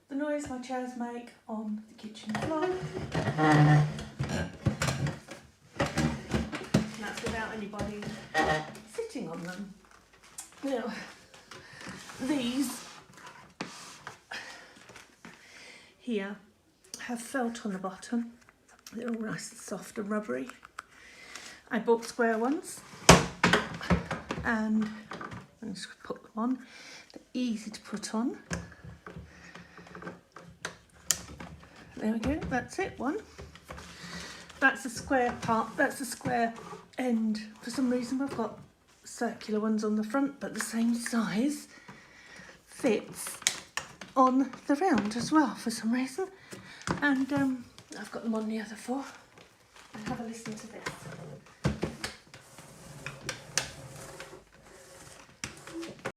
the noise my chairs make on the kitchen floor. That's without anybody sitting on them. Now, these here have felt on the bottom. They're all nice and soft and rubbery. I bought square ones and I'm just going to put them on. They're easy to put on. There we go, that's it, one. That's a square part, that's a square end. For some reason I've got circular ones on the front, but the same size fits on the round as well for some reason. And I've got them on the other four. And have a listen to this.